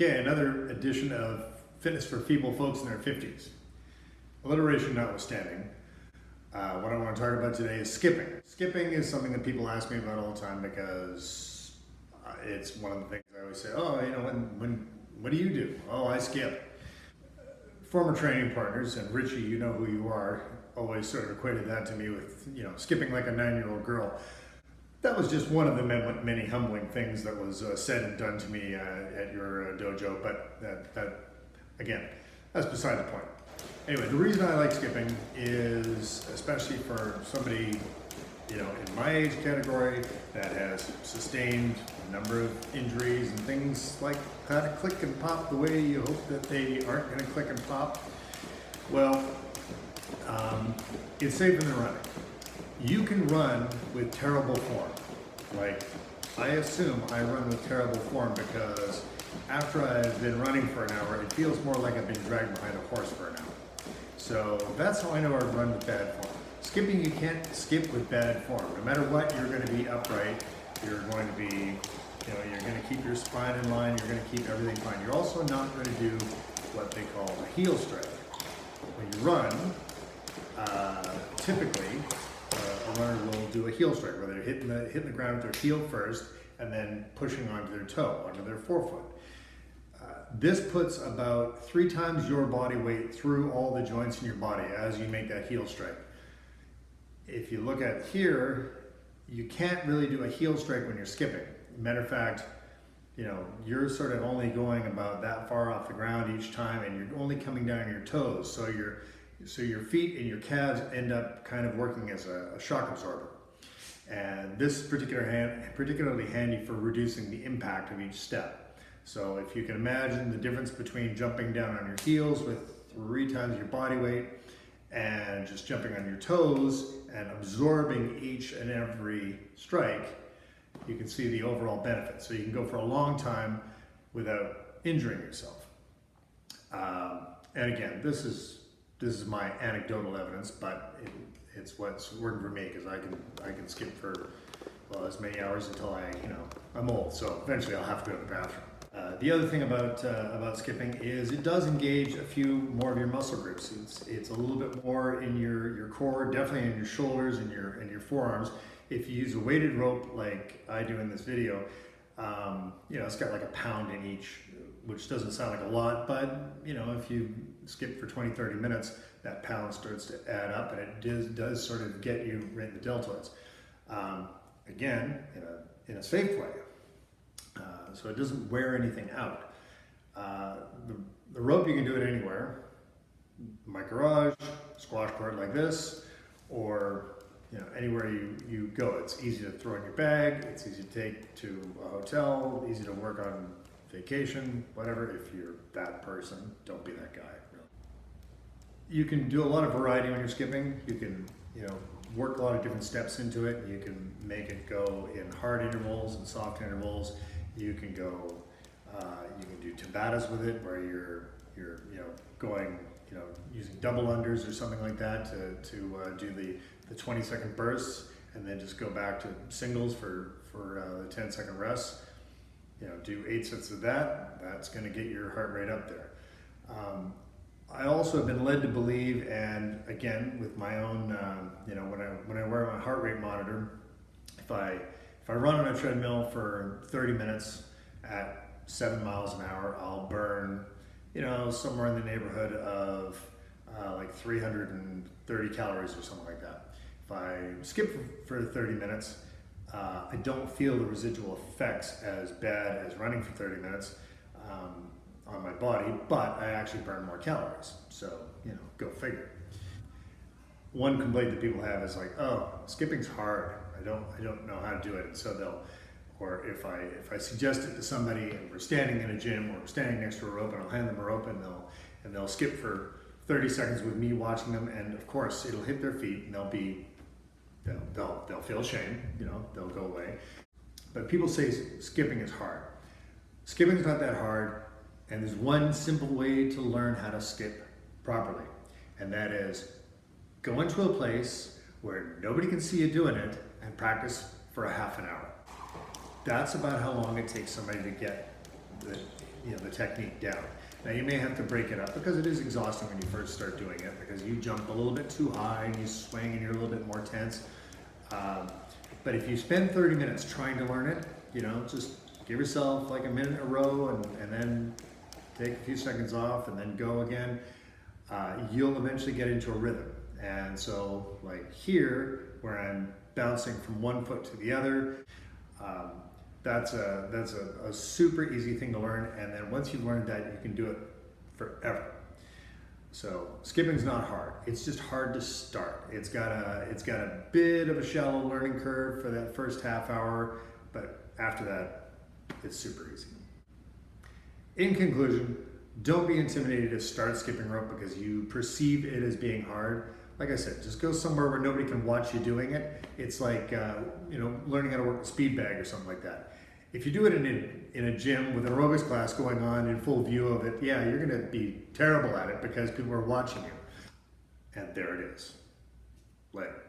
Okay, another edition of Fitness for Feeble Folks in their 50s. Alliteration notwithstanding, what I want to talk about today is skipping. Skipping is something that people ask me about all the time because it's one of the things I always say, oh, you know, what do you do? Oh, I skip. Former training partners, and Richie, you know who you are, always sort of equated that to me with, you know, skipping like a 9-year-old girl. That was just one of the many humbling things that was said and done to me at your dojo, but again, that's beside the point. Anyway, the reason I like skipping is, especially for somebody, you know, in my age category that has sustained a number of injuries and things like how to click and pop the way you hope that they aren't going to click and pop. Well, it's safer than running. You can run with terrible form. Like, I assume I run with terrible form because after I've been running for an hour, it feels more like I've been dragged behind a horse for an hour. So that's how I know I run with bad form. Skipping, you can't skip with bad form. No matter what, you're going to be upright. You're going to be, you know, you're going to keep your spine in line. You're going to keep everything fine. You're also not going to do what they call a heel strike. When you run, typically, a runner will do a heel strike, where they're hitting the ground with their heel first and then pushing onto their toe, onto their forefoot. This puts about 3 times your body weight through all the joints in your body as you make that heel strike. If you look at here, you can't really do a heel strike when you're skipping. Matter of fact, you know, you're sort of only going about that far off the ground each time, and you're only coming down your toes. So your feet and your calves end up kind of working as a shock absorber. And this is particularly handy for reducing the impact of each step. So if you can imagine the difference between jumping down on your heels with 3 times your body weight and just jumping on your toes and absorbing each and every strike, you can see the overall benefit. So you can go for a long time without injuring yourself. And again, this is my anecdotal evidence, but it's what's working for me because I can skip for, well, as many hours until I'm old. So eventually I'll have to go to the bathroom. The other thing about skipping is it does engage a few more of your muscle groups. It's a little bit more in your core, definitely in your shoulders and your forearms. If you use a weighted rope like I do in this video, you know, it's got like a pound in each, which doesn't sound like a lot, but you know, if you skip for 20-30 minutes, that pound starts to add up, and it does sort of get you right in the deltoids. Again, in a safe way. So it doesn't wear anything out. The rope, you can do it anywhere. My garage, squash court like this, or you know, anywhere you go. It's easy to throw in your bag, it's easy to take to a hotel, easy to work on vacation, whatever. If you're that person, don't be that guy. Really. You can do a lot of variety when you're skipping. You can, you know, work a lot of different steps into it. You can make it go in hard intervals and soft intervals. You can go, you can do Tabatas with it, where you're you know, going, you know, using double unders or something like that to do the 20-second bursts, and then just go back to singles for the 10-second rests. You know, do 8 sets of that. That's going to get your heart rate up there. I also have been led to believe, and again with my own, you know, when I wear my heart rate monitor, if I run on a treadmill for 30 minutes at 7 miles an hour, I'll burn, you know, somewhere in the neighborhood of like 330 calories or something like that. If I skip for 30 minutes, I don't feel the residual effects as bad as running for 30 minutes on my body, but I actually burn more calories. So, you know, go figure. One complaint that people have is like, oh, skipping's hard. I don't know how to do it. And so they'll, or if I suggest it to somebody and we're standing in a gym or we're standing next to a rope and I'll hand them a rope and they'll skip for 30 seconds with me watching them, and of course it'll hit their feet and they'll feel shame, you know, they'll go away. But people say skipping is hard. Skipping's not that hard, and there's one simple way to learn how to skip properly, and that is go into a place where nobody can see you doing it and practice for a half an hour. That's about how long it takes somebody to get the technique down. Now you may have to break it up because it is exhausting when you first start doing it, because you jump a little bit too high and you swing and you're a little bit more tense. But if you spend 30 minutes trying to learn it, just give yourself like a minute in a row and then take a few seconds off and then go again, you'll eventually get into a rhythm. And so like here, where I'm bouncing from one foot to the other, that's a super easy thing to learn. And then once you've learned that, you can do it forever. So skipping's not hard. It's just hard to start. It's got a bit of a shallow learning curve for that first half hour, but after that, it's super easy. In conclusion, don't be intimidated to start skipping rope because you perceive it as being hard. Like I said, just go somewhere where nobody can watch you doing it. It's like learning how to work a speed bag or something like that. If you do it in a gym with an aerobics class going on in full view of it, yeah, you're gonna be terrible at it because people are watching you. And there it is. Later.